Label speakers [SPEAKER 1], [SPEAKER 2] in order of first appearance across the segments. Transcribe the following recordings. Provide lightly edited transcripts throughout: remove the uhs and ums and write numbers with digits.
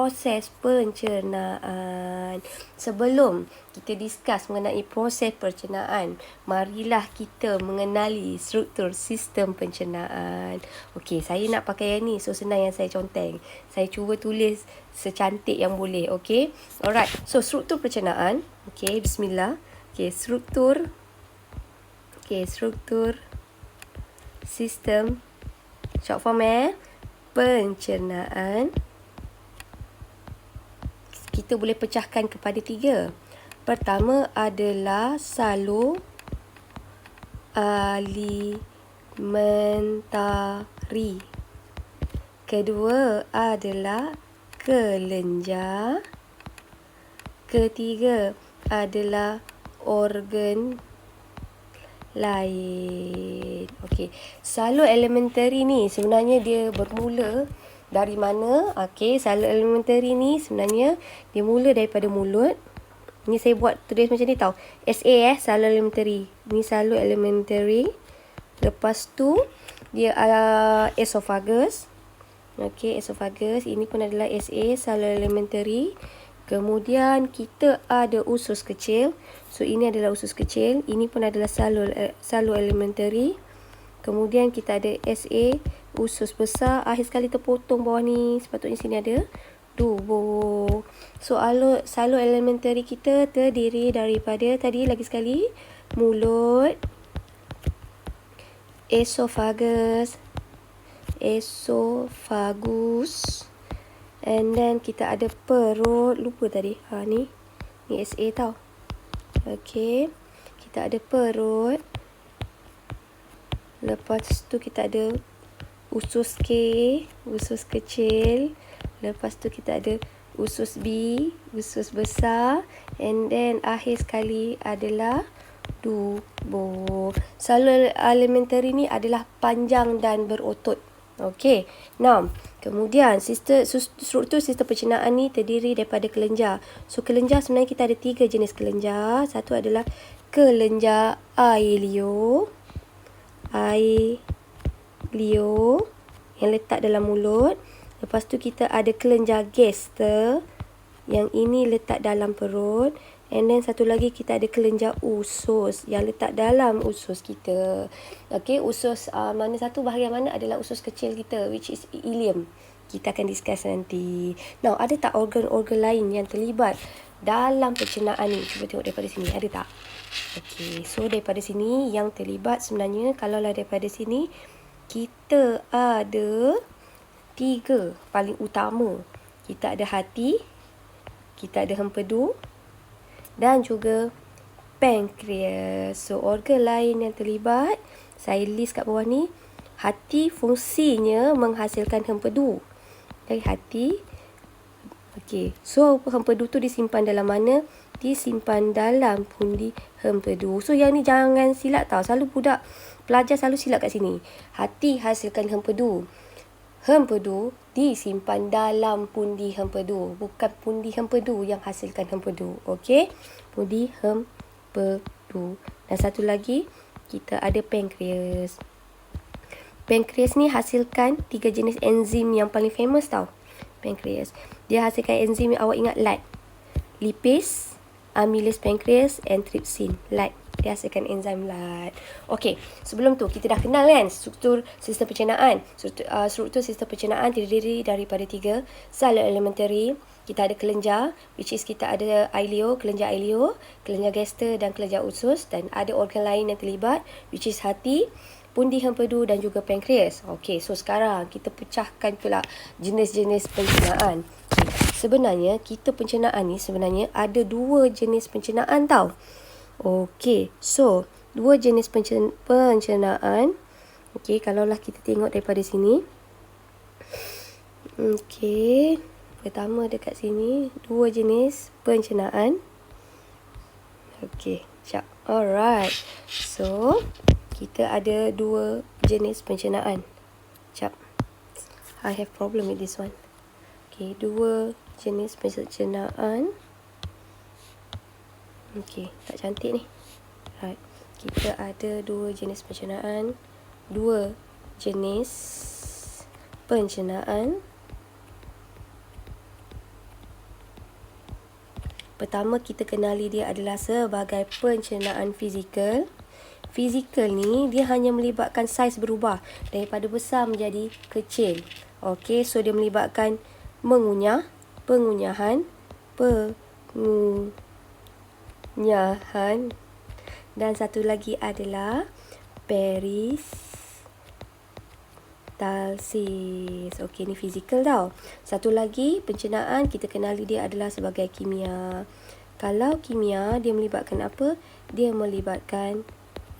[SPEAKER 1] proses pencernaan. Sebelum kita discuss mengenai proses pencernaan, marilah kita mengenali struktur sistem pencernaan. Okey, saya nak pakai yang ni, so senang yang saya conteng. Saya cuba tulis secantik yang boleh, okey? Alright, so struktur pencernaan. Okey, bismillah. Okey, struktur sistem, short form pencernaan. Kita boleh pecahkan kepada 3. Pertama adalah salur alimentari. Kedua adalah kelenjar. Ketiga adalah organ lain. Okey, salur elementary ni sebenarnya dia bermula dari mana? Okey, salur elementary ni sebenarnya dia mula daripada mulut. Ni saya buat tulis macam ni tau. SA salur elementary. Ni salur elementary. Lepas tu dia esophagus. Okey, esophagus. Ini pun adalah SA salur elementary. Kemudian kita ada usus kecil. So ini adalah usus kecil. Ini pun adalah salur elementary. Kemudian kita ada SA, usus besar. Akhir sekali terpotong bawah ni. Sepatutnya sini ada tubuh. So salur elementary kita terdiri daripada tadi lagi sekali mulut, esophagus, and then kita ada perut. Lupa tadi. Ni SA tau. Okey, kita ada perut. Lepas tu kita ada usus K, usus kecil. Lepas tu kita ada usus B, usus besar. And then akhir sekali adalah tubuh. Salur elementary ni adalah panjang dan berotot. Okey. Now, kemudian struktur sistem pencernaan ni terdiri daripada kelenjar. So kelenjar sebenarnya kita ada 3 jenis kelenjar. Satu adalah kelenjar ileum yang letak dalam mulut. Lepas tu kita ada kelenjar gaster, yang ini letak dalam perut. And then satu lagi kita ada kelenjar usus yang letak dalam usus kita. Okey, usus mana satu bahagian mana adalah usus kecil kita, which is ileum. Kita akan discuss nanti. Now, ada tak organ-organ lain yang terlibat dalam pencernaan ni? Cuba tengok daripada sini, ada tak? Okey, so daripada sini yang terlibat sebenarnya, kalaulah daripada sini, kita ada 3 paling utama. Kita ada hati, kita ada hempedu dan juga pankreas. So organ lain yang terlibat, saya list kat bawah ni. Hati fungsinya menghasilkan hempedu. Okay, hati. Okey, so hempedu tu disimpan dalam mana? Disimpan dalam pundi hempedu. So yang ni jangan silap tau. Selalu budak pelajar selalu silap kat sini. Hati hasilkan hempedu. Hempedu disimpan dalam pundi hempedu. Bukan pundi hempedu yang hasilkan hempedu. Okey, pundi hempedu. Dan satu lagi, kita ada pankreas. Pankreas ni hasilkan 3 jenis enzim yang paling famous tau. Pankreas. Dia hasilkan enzim yang awak ingat LAT. Lipase, amylase pancreas, and trypsin. LAT. Dia hasilkan enzim LAT. Okey, sebelum tu kita dah kenal kan struktur sistem pencernaan. Struktur sistem pencernaan terdiri daripada 3 salur elementary. Kita ada kelenjar, which is kita ada kelenjar ileo, kelenjar gaster dan kelenjar usus. Dan ada organ lain yang terlibat, which is hati, pundi hempedu dan juga pankreas. Okey, so sekarang kita pecahkan pula jenis-jenis pencernaan. Sebenarnya kita pencernaan ni sebenarnya ada 2 jenis pencernaan tau. Okey, so 2 jenis pencernaan. Okey, kalaulah kita tengok daripada sini. Okey, pertama dekat sini 2 jenis pencernaan. Okey, sekejap. Alright. So, kita ada 2 jenis pencernaan. Sekejap. I have problem with this one. Okey, 2 jenis pencernaan. Okey, tak cantik ni. Right. Kita ada 2 jenis pencernaan. 2 jenis pencernaan. Pertama, kita kenali dia adalah sebagai pencernaan fizikal. Fizikal ni dia hanya melibatkan saiz berubah daripada besar menjadi kecil. Okey, so dia melibatkan mengunyah, pengunyahan, dan satu lagi adalah peristalsis. Okey, ni fizikal tau. Satu lagi pencernaan kita kenali dia adalah sebagai kimia. Kalau kimia dia melibatkan apa? Dia melibatkan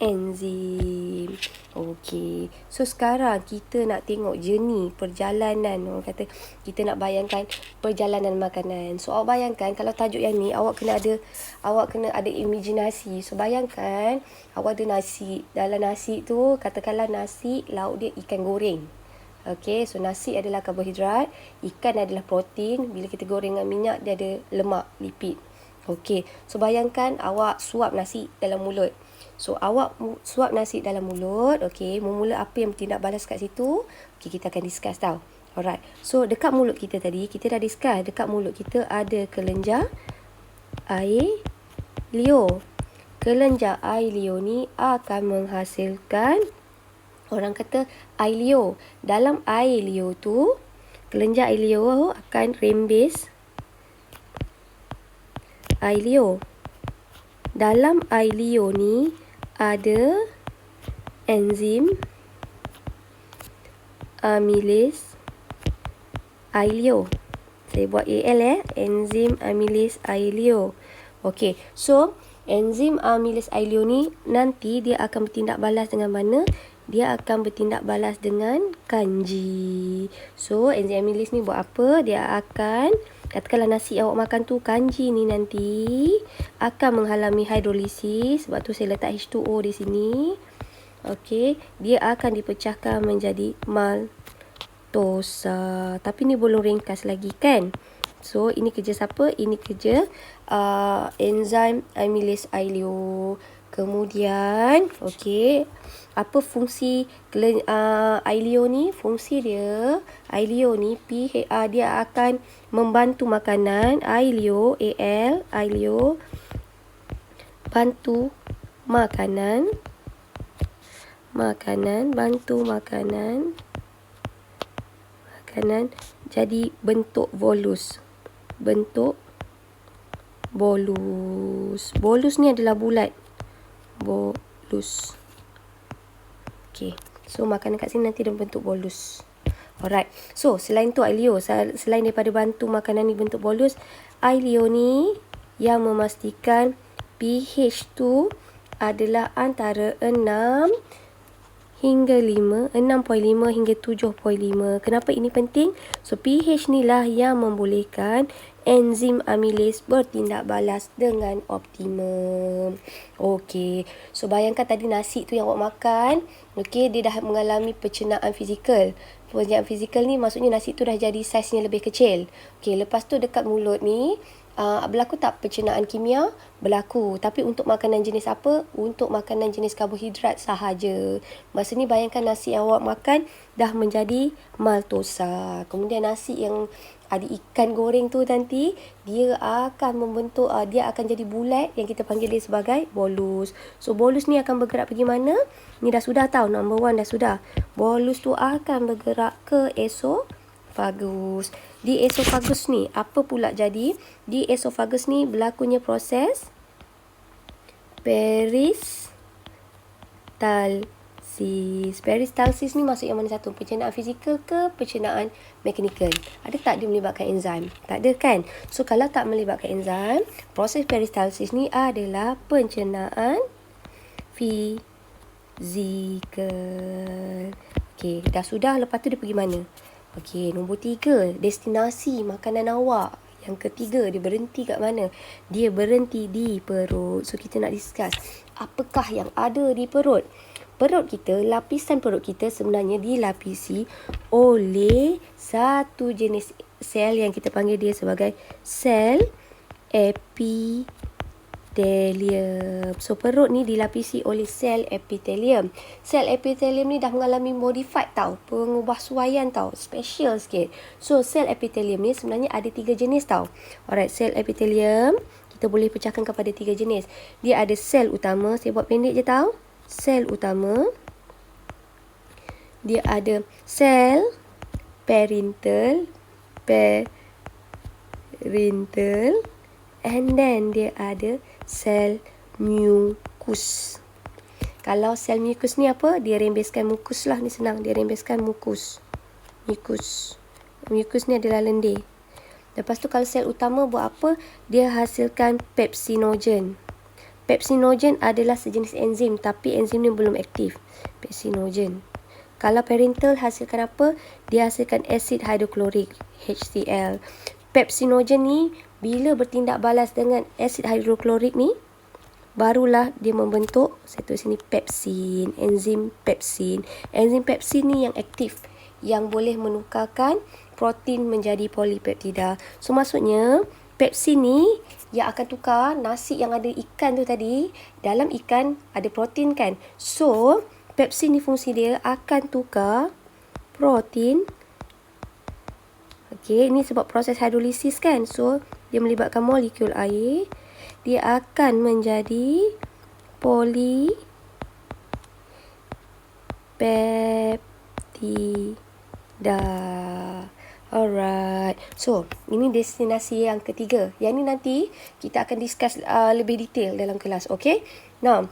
[SPEAKER 1] enzim. Okey. So sekarang kita nak tengok journey perjalanan. Orang kata kita nak bayangkan perjalanan makanan. So awak bayangkan kalau tajuk yang ni awak kena ada imaginasi. So bayangkan awak ada nasi. Dalam nasi tu katakanlah nasi lauk dia ikan goreng. Okey, so nasi adalah karbohidrat, ikan adalah protein. Bila kita goreng dengan minyak dia ada lemak, lipid. Okey, so bayangkan awak suap nasi dalam mulut. So, awak suap nasi dalam mulut. Okey, mula apa yang bertindak balas kat situ? Okey, kita akan discuss tau. Alright. So, dekat mulut kita tadi, kita dah discuss. Dekat mulut kita ada kelenjar air liur. Kelenjar air liur ni akan menghasilkan, orang kata, air liur. Dalam air liur tu, kelenjar air liur akan rembes air liur. Dalam air liur ni ada enzim amilase air liur. Saya buat AL enzim amilase air liur. Okey, so enzim amilase air liur ni nanti dia akan bertindak balas dengan mana? Dia akan bertindak balas dengan kanji. So enzim amilase ni buat apa? Dia akan, katakanlah nasi awak makan tu, kanji ni nanti akan menghalangi hidrolisis. Sebab tu saya letak H2O di sini. Okey, dia akan dipecahkan menjadi maltosa. Tapi ni belum ringkas lagi kan? So ini kerja siapa? Ini kerja enzim amilase air liur. Kemudian, okey, apa fungsi air liur ni? Fungsi dia, air liur ni, dia akan membantu makanan. Air liur, AL, air liur, bantu makanan, bantu makanan jadi bentuk bolus. Bolus ni adalah bulat. Bolus. Okey. So makanan kat sini nanti dia bentuk bolus. Alright. So selain tu air liur, selain daripada bantu makanan ni bentuk bolus, air liur ni yang memastikan pH tu adalah antara 6.5 hingga 7.5. Kenapa ini penting? So pH ni lah yang membolehkan enzim amilase bertindak balas dengan optimum. Okey. So bayangkan tadi nasi tu yang awak makan, okey, dia dah mengalami pencernaan fizikal. Pencernaan fizikal ni maksudnya nasi tu dah jadi saiznya lebih kecil. Okey, lepas tu dekat mulut ni berlaku tak pencernaan kimia? Berlaku. Tapi untuk makanan jenis apa? Untuk makanan jenis karbohidrat sahaja. Masa ni bayangkan nasi yang awak makan dah menjadi maltosa. Kemudian nasi yang ada ikan goreng tu nanti dia akan membentuk, dia akan jadi bulat yang kita panggil dia sebagai bolus. So bolus ni akan bergerak pergi mana? Ni dah sudah tahu, number 1 dah sudah. Bolus tu akan bergerak ke esofagus. Di esofagus ni apa pula jadi? Di esofagus ni berlakunya proses peristalsis ni masuk yang mana satu? Pencernaan fizikal ke pencernaan mekanikal? Ada tak dia melibatkan enzim? Tak ada kan? So kalau tak melibatkan enzim, proses peristalsis ni adalah pencernaan fizikal. Okey, dah sudah. Lepas tu dia pergi mana? Okey, nombor 3, destinasi makanan awak. Yang ketiga, dia berhenti kat mana? Dia berhenti di perut. So kita nak discuss apakah yang ada di perut. Perut kita, lapisan perut kita sebenarnya dilapisi oleh satu jenis sel yang kita panggil dia sebagai sel epithelium. So perut ni dilapisi oleh sel epithelium. Sel epithelium ni dah mengalami modified tau, pengubah suaian tau, special sikit. So sel epithelium ni sebenarnya ada 3 jenis tau. Alright, sel epithelium kita boleh pecahkan kepada 3 jenis. Dia ada sel utama, saya buat pendek je tahu. Sel utama. Dia ada sel parental, and then dia ada sel mucus. Kalau sel mucus ni apa? Dia rembeskan mukus lah, ni senang. Dia rembeskan mukus. Mucus ni adalah lendir. Lepas tu kalau sel utama buat apa? Dia hasilkan pepsinogen. Pepsinogen adalah sejenis enzim, tapi enzim ni belum aktif. Pepsinogen. Kalau parental hasilkan apa? Dia hasilkan asid hidroklorik, HCl. Pepsinogen ni bila bertindak balas dengan asid hidroklorik ni, barulah dia membentuk, saya tulis sini pepsin, enzim pepsin. Enzim pepsin ni yang aktif, yang boleh menukarkan protein menjadi polipeptida. So maksudnya pepsin ni yang akan tukar nasi yang ada ikan tu tadi. Dalam ikan ada protein kan. So pepsin ni fungsi dia akan tukar protein. Okey, ini sebab proses hidrolisis kan. So dia melibatkan molekul air. Dia akan menjadi polipeptida. Alright. So, ini destinasi yang ketiga. Yang ni nanti kita akan discuss lebih detail dalam kelas. Okay? Now,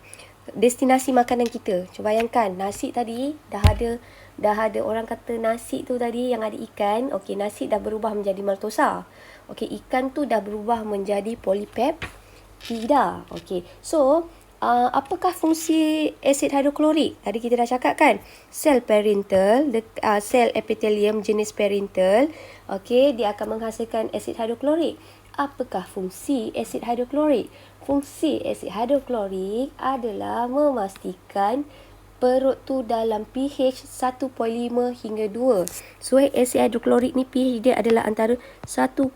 [SPEAKER 1] destinasi makanan kita. Cuba bayangkan, nasi tadi dah ada orang kata nasi tu tadi yang ada ikan. Okay, nasi dah berubah menjadi maltosa. Okay, ikan tu dah berubah menjadi polipeptida. Okay, so apakah fungsi asid hidroklorik? Tadi kita dah cakap kan, sel parental, sel epithelium jenis parental, okay, dia akan menghasilkan asid hidroklorik. Apakah fungsi asid hidroklorik? Fungsi asid hidroklorik adalah memastikan perut tu dalam pH 1.5 hingga 2. So asid hidroklorik ni pH dia adalah antara 1.5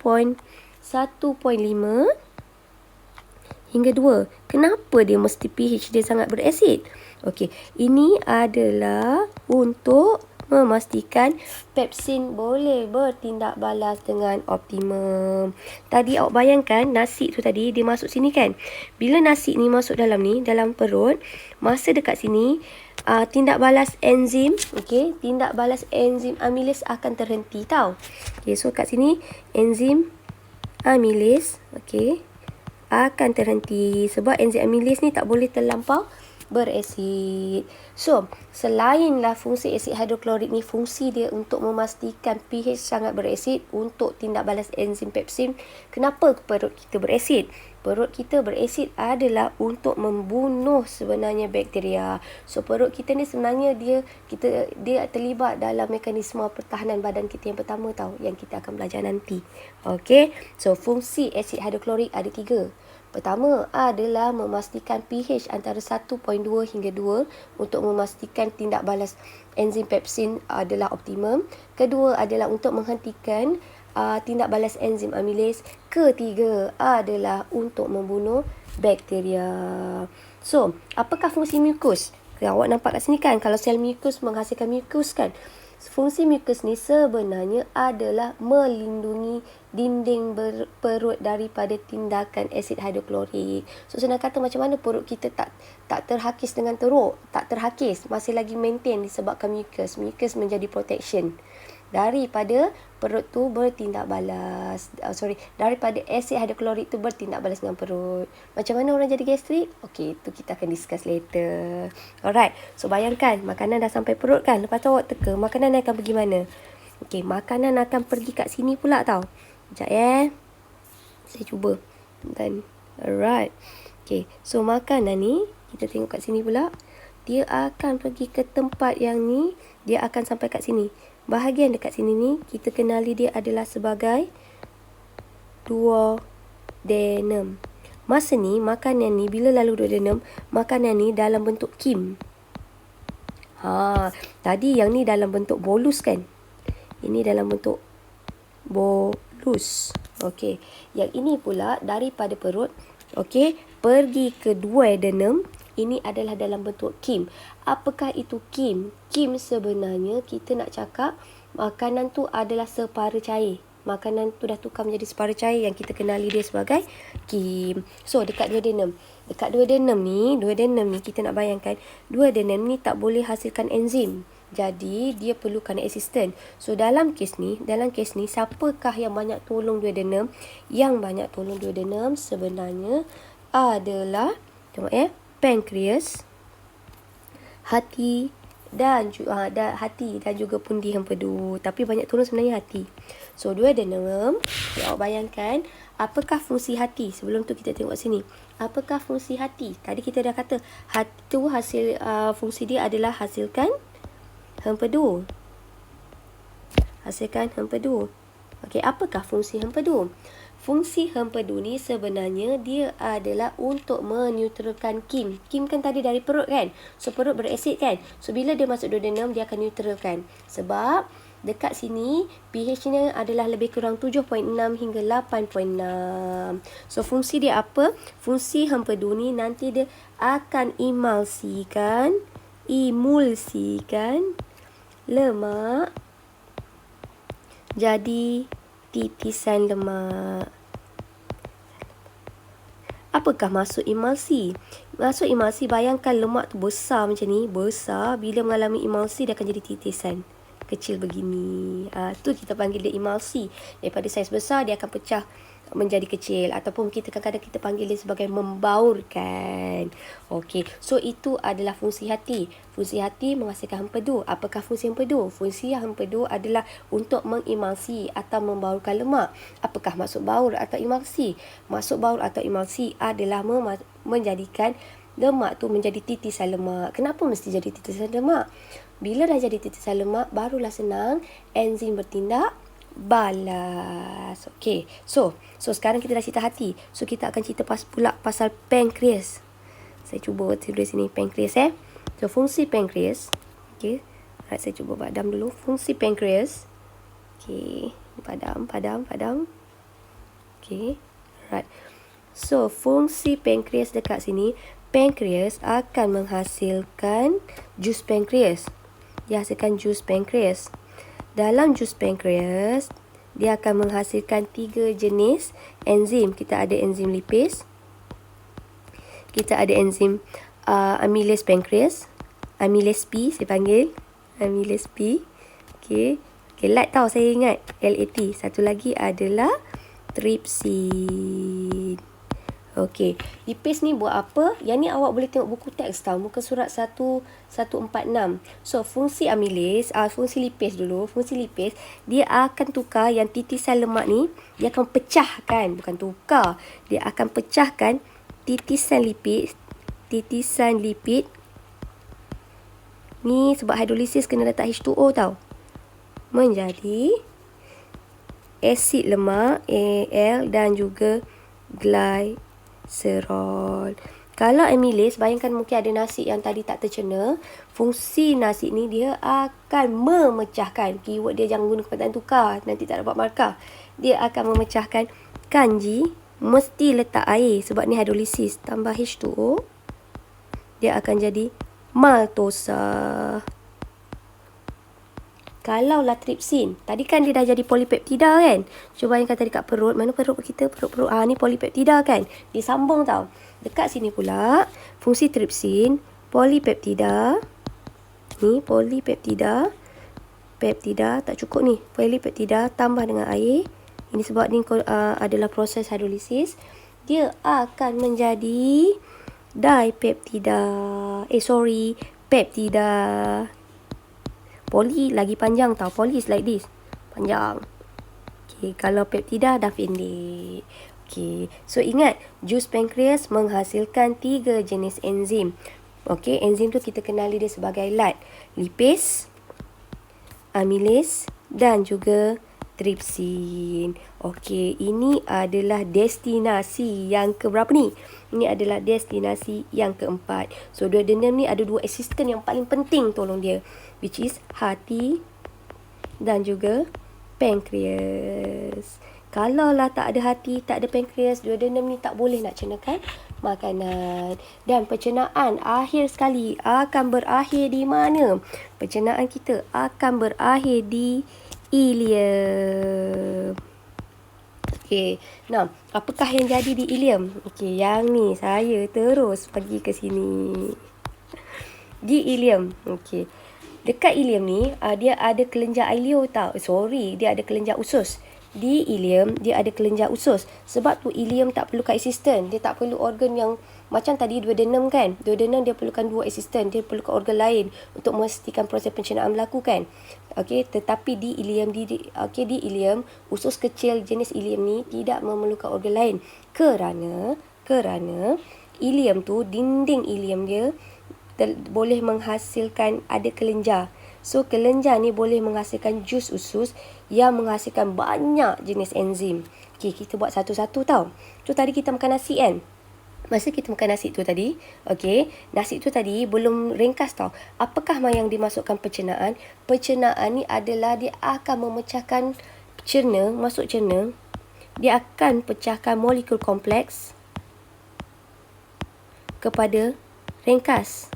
[SPEAKER 1] hingga 2. Kenapa dia mesti pH dia sangat berasid? Okey, ini adalah untuk memastikan pepsin boleh bertindak balas dengan optimum. Tadi awak bayangkan nasi tu tadi dia masuk sini kan. Bila nasi ni masuk dalam ni, dalam perut, masa dekat sini tindak balas enzim, okey, tindak balas enzim amilase akan terhenti tau. Okey, so kat sini enzim amilase, okey, akan terhenti sebab enzim amilase ni tak boleh terlampau berasid. So, selainlah fungsi asid hidroklorik ni, fungsi dia untuk memastikan pH sangat berasid untuk tindak balas enzim pepsin. Kenapa perut kita berasid? Perut kita berasid adalah untuk membunuh sebenarnya bakteria. So, perut kita ni sebenarnya dia terlibat dalam mekanisme pertahanan badan kita yang pertama tau, yang kita akan belajar nanti. Okay, so fungsi asid hidroklorik ada 3. Pertama adalah memastikan pH antara 1.2 hingga 2 untuk memastikan tindak balas enzim pepsin adalah optimum. Kedua adalah untuk menghentikan tindak balas enzim amilase. Ketiga adalah untuk membunuh bakteria. So, apakah fungsi mukus? Awak nampak kat sini kan, kalau sel mukus menghasilkan mukus kan. Fungsi mukus ni sebenarnya adalah melindungi dinding perut daripada tindakan asid hidroklorik. So, senang kata macam mana perut kita tak terhakis dengan teruk, tak terhakis, masih lagi maintain disebabkan mukus. Mukus menjadi protection daripada perut tu bertindak balas. Daripada asid hidroklorik tu bertindak balas dengan perut. Macam mana orang jadi gastrik? Okey, tu kita akan discuss later. Alright, so bayangkan makanan dah sampai perut kan. Lepas tu awak teka, makanan akan pergi mana? Okey, makanan akan pergi kat sini pula tau. Sekejap saya cuba. Dan alright. Okey, so makanan ni kita tengok kat sini pula. Dia akan pergi ke tempat yang ni. Dia akan sampai kat sini. Bahagian dekat sini ni kita kenali dia adalah sebagai duodenum. Masa ni makanan ni bila lalu duodenum, makanan ni dalam bentuk kim. Tadi yang ni dalam bentuk bolus kan? Ini dalam bentuk bolus. Okey, yang ini pula daripada perut, okey, pergi ke duodenum. Ini adalah dalam bentuk kim. Apakah itu kim? Kim sebenarnya kita nak cakap makanan tu adalah separa cair. makanan tu dah tukar menjadi separa cair yang kita kenali dia sebagai kim. So dekat duodenum. Dekat duodenum ni kita nak bayangkan duodenum ni tak boleh hasilkan enzim. Jadi dia perlukan asisten. So dalam kes ni siapakah yang banyak tolong duodenum? Yang banyak tolong duodenum sebenarnya adalah pankreas, hati dan juga pundi empedu. Tapi banyak tolong sebenarnya hati. So duodenum, awak bayangkan apakah fungsi hati? Sebelum tu kita tengok sini. Apakah fungsi hati? Tadi kita dah kata hati tu fungsi dia adalah hasilkan empedu. Okey, apakah fungsi empedu? Fungsi empedu ni sebenarnya dia adalah untuk menetralkan kim. Kim kan tadi dari perut kan? So perut berasid kan? So bila dia masuk duodenum dia akan neutralkan. Sebab dekat sini pH-nya adalah lebih kurang 7.6 hingga 8.6. So fungsi dia apa? Fungsi empedu ni nanti dia akan emulsikan lemak jadi titisan lemak. Apakah maksud emulsi? Maksud emulsi, bayangkan lemak tu besar macam ni. Besar, bila mengalami emulsi dia akan jadi titisan kecil begini. Tu kita panggil dia emulsi. Daripada saiz besar dia akan pecah menjadi kecil, ataupun kita kadang-kadang kita panggil dia sebagai membaurkan. Okey, so itu adalah fungsi hati. Fungsi hati menghasilkan empedu. Apakah fungsi empedu? Fungsi empedu adalah untuk mengemulsi atau membaurkan lemak. Apakah maksud baur atau emulsi? Maksud baur atau emulsi adalah menjadikan lemak tu menjadi titisan lemak. Kenapa mesti jadi titisan lemak? Bila dah jadi titisan lemak, barulah senang enzim bertindak balas. Okey. So sekarang kita dah cerita hati. So kita akan cerita pula pasal pankreas. Saya cuba tulis sini pankreas So fungsi pankreas. Okey. Right, saya cuba padam dulu fungsi pankreas. Okey, padam. Okey. Right. So fungsi pankreas dekat sini, pankreas akan menghasilkan jus pankreas. Dia hasilkan jus pankreas. Dalam jus pankreas, dia akan menghasilkan 3 jenis enzim. Kita ada enzim lipase. Kita ada enzim amylase pankreas. Amylase P saya panggil. Amylase P. Okey, LAT tahu saya ingat. LAT. Satu lagi adalah trypsin. Okey, lipase ni buat apa? Yang ni awak boleh tengok buku teks tau, muka surat 146. So fungsi amylase, fungsi lipase dulu. Fungsi lipase, dia akan tukar yang titisan lemak ni, dia akan pecahkan, bukan tukar. Dia akan pecahkan titisan lipid ni, sebab hidrolisis kena letak H2O tau, menjadi asid lemak Al dan juga glycerol. Kalau amylase, bayangkan mungkin ada nasi yang tadi tak tercerna. Fungsi nasi ni dia akan memecahkan. Keyword dia jangan guna perkataan tukar, nanti tak dapat markah. Dia akan memecahkan kanji, mesti letak air sebab ni hidrolisis. Tambah H2O, dia akan jadi maltosa. Kalaulah tripsin, tadi kan dia dah jadi polipeptida kan? Cuba bayangkan tadi kat perut, mana perut kita? Perut. Ni polipeptida kan? Disambung tau. Dekat sini pula, fungsi tripsin, polipeptida. Ni polipeptida. Peptida tak cukup ni. Polipeptida tambah dengan air. Ini sebab ni adalah proses hidrolisis. Dia akan menjadi dipeptida. Peptida. Poli lagi panjang tau. Poli is like this. Panjang. Okay, kalau peptida dah pendek. Okay, so ingat, jus pankreas menghasilkan 3 jenis enzim. Okay, enzim tu kita kenali dia sebagai LAT. Lipase, amylase dan juga tripsin. Okay, ini adalah destinasi yang keberapa ni? Ini adalah destinasi yang keempat. So, duodenum ni ada 2 asisten yang paling penting tolong dia, which is hati dan juga pankreas. Kalaulah tak ada hati, tak ada pankreas, duodenum ni tak boleh nak cernakan makanan. Dan pencernaan akhir sekali akan berakhir di mana? Pencernaan kita akan berakhir di ileum. Okey. Nah, apakah yang jadi di ileum? Okey, yang ni saya terus pergi ke sini. Di ileum. Okey. Dekat ileum ni, dia ada kelenjar ileo tau. Dia ada kelenjar usus. Di ileum, dia ada kelenjar usus. Sebab tu ileum tak perlukan asisten. Dia tak perlu organ yang macam tadi duodenum kan. Duodenum dia perlukan 2 asisten. Dia perlukan organ lain untuk memastikan proses pencernaan berlaku kan. Okey, tetapi di ileum di ileum, usus kecil jenis ileum ni tidak memerlukan organ lain. Kerana ileum tu, dinding ileum dia boleh menghasilkan ada kelenjar. So kelenjar ni boleh menghasilkan jus usus yang menghasilkan banyak jenis enzim. Okey, kita buat satu-satu tau. Tu tadi kita makan nasi kan. Masa kita makan nasi tu tadi, okey, nasi tu tadi belum ringkas tau. Apakah yang dimasukkan pencernaan? Pencernaan ni adalah dia akan memecahkan cerna, masuk cerna. Dia akan pecahkan molekul kompleks kepada ringkas.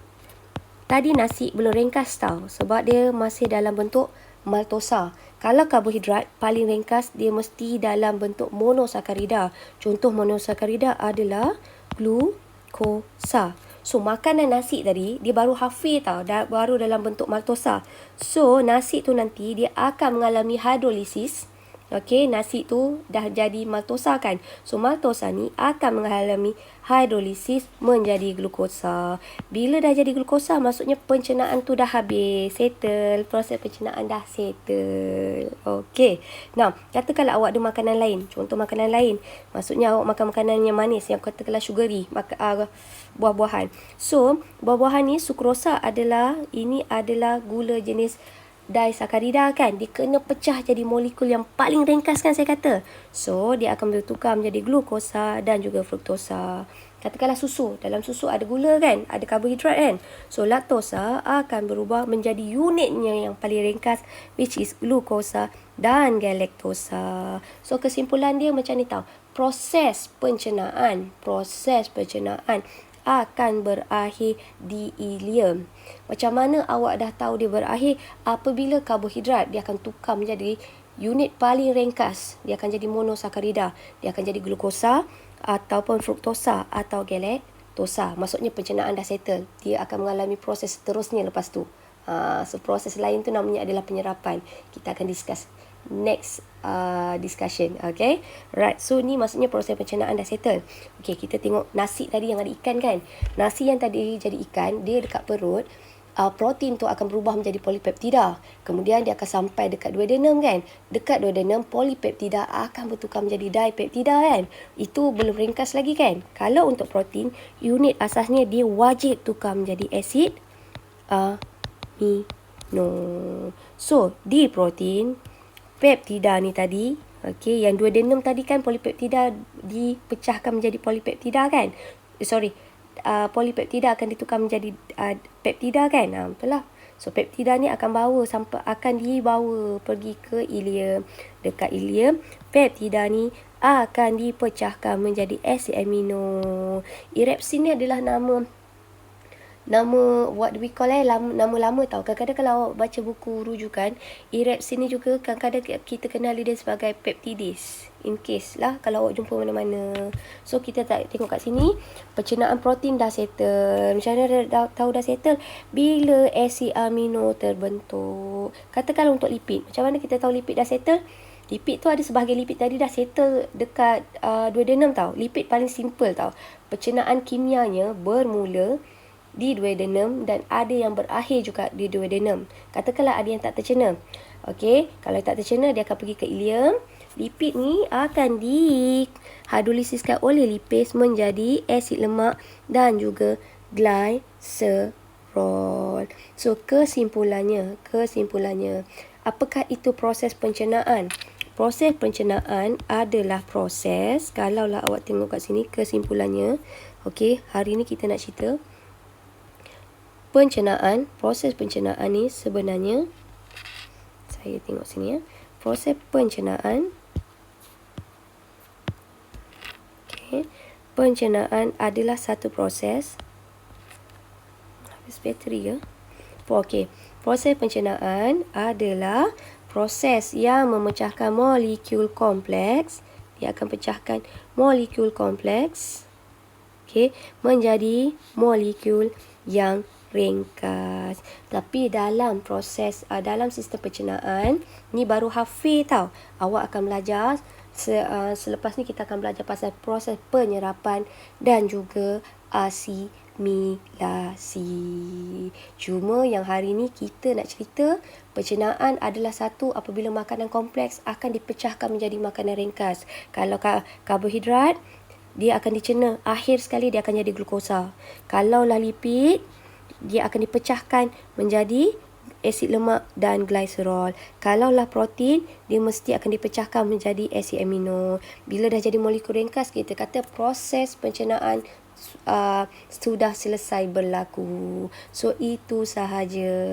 [SPEAKER 1] Tadi nasi belum ringkas tau, sebab dia masih dalam bentuk maltosa. Kalau karbohidrat, paling ringkas dia mesti dalam bentuk monosakarida. Contoh monosakarida adalah glukosa. So, makanan nasi tadi, dia baru hafir tau, baru dalam bentuk maltosa. So, nasi tu nanti dia akan mengalami hidrolisis. Okey, nasi tu dah jadi maltosa kan. So, maltosa ni akan mengalami hidrolisis menjadi glukosa. Bila dah jadi glukosa, maksudnya pencernaan tu dah habis. Settle. Proses pencernaan dah settle. Okey. Nah, katakanlah awak ada makanan lain. Contoh makanan lain. Maksudnya awak makan makanan yang manis. Yang katakanlah sugary. Buah-buahan. So, buah-buahan ni, sukrosa ini adalah gula jenis disakarida kan. Dia kena pecah jadi molekul yang paling ringkas kan saya kata. So, dia akan bertukar menjadi glukosa dan juga fruktosa. Katakanlah susu. Dalam susu ada gula kan. Ada karbohidrat kan. So, laktosa akan berubah menjadi unitnya yang paling ringkas, which is glukosa dan galaktosa. So, kesimpulan dia macam ni tau. Proses pencernaan akan berakhir di ileum. Macam mana awak dah tahu dia berakhir? Apabila karbohidrat, dia akan tukar menjadi unit paling ringkas. Dia akan jadi monosakarida. Dia akan jadi glukosa ataupun fruktosa atau galaktosa. Maksudnya pencernaan dah settle. Dia akan mengalami proses seterusnya lepas tu. So, proses lain tu namanya adalah penyerapan. Kita akan discuss next discussion. Okay. Right. So, ni maksudnya proses pencernaan dah settle. Okay, kita tengok nasi tadi yang ada ikan kan. Nasi yang tadi jadi ikan, dia dekat perut, protein tu akan berubah menjadi polipeptida. Kemudian dia akan sampai dekat duodenum kan. Dekat duodenum, polipeptida akan bertukar menjadi dipeptida kan. Itu belum ringkas lagi kan. Kalau untuk protein, unit asasnya dia wajib tukar menjadi asid amino. So, di protein, peptida ni tadi, okey, yang duodenum tadi kan polipeptida dipecahkan menjadi polipeptida kan. Polipeptida akan ditukar menjadi peptida kan. Betul lah. So, peptida ni akan dibawa pergi ke ileum. Dekat ileum, peptida ni akan dipecahkan menjadi asid amino. Erepsin ni adalah nama what do we call nama lama tau. Kadang-kadang kalau awak baca buku rujukan, erepsin ni juga kadang-kadang kita kenali dia sebagai peptidase. In case lah kalau awak jumpa mana-mana. So, kita tengok kat sini, pencernaan protein dah settle. Macam mana tahu dah settle? Bila asid amino terbentuk. Katakanlah untuk lipid. Macam mana kita tahu lipid dah settle? Lipid tu ada sebahagian lipid tadi dah settle dekat duodenum tau. Lipid paling simple tau. Pencernaan kimianya bermula di duodenum dan ada yang berakhir juga di duodenum. Katakanlah ada yang tak tercerna. Okey, kalau tak tercerna dia akan pergi ke ileum. Lipid ni akan dihidrolisiskan oleh lipase menjadi asid lemak dan juga gliserol. So, kesimpulannya, apakah itu proses pencernaan? Proses pencernaan adalah proses, kalaulah awak tengok kat sini kesimpulannya. Okey, hari ni kita nak cerita proses pencernaan ni sebenarnya, saya tengok sini ya. Proses pencernaan, pencernaan adalah satu proses. Habis bateri ke? Okey, proses pencernaan adalah proses yang memecahkan molekul kompleks dia akan pecahkan molekul kompleks, okey, menjadi molekul yang ringkas. Tapi dalam proses, dalam sistem pencernaan, ni baru halfway tau. Awak akan belajar, selepas ni kita akan belajar pasal proses penyerapan dan juga asimilasi. Cuma yang hari ni kita nak cerita, pencernaan adalah satu apabila makanan kompleks akan dipecahkan menjadi makanan ringkas. Kalau karbohidrat, dia akan dicerna, akhir sekali dia akan jadi glukosa. Kalaulah lipid, dia akan dipecahkan menjadi asid lemak dan glycerol. Kalaulah protein, dia mesti akan dipecahkan menjadi asid amino. Bila dah jadi molekul ringkas, kita kata proses pencernaan sudah selesai berlaku. So, itu sahaja.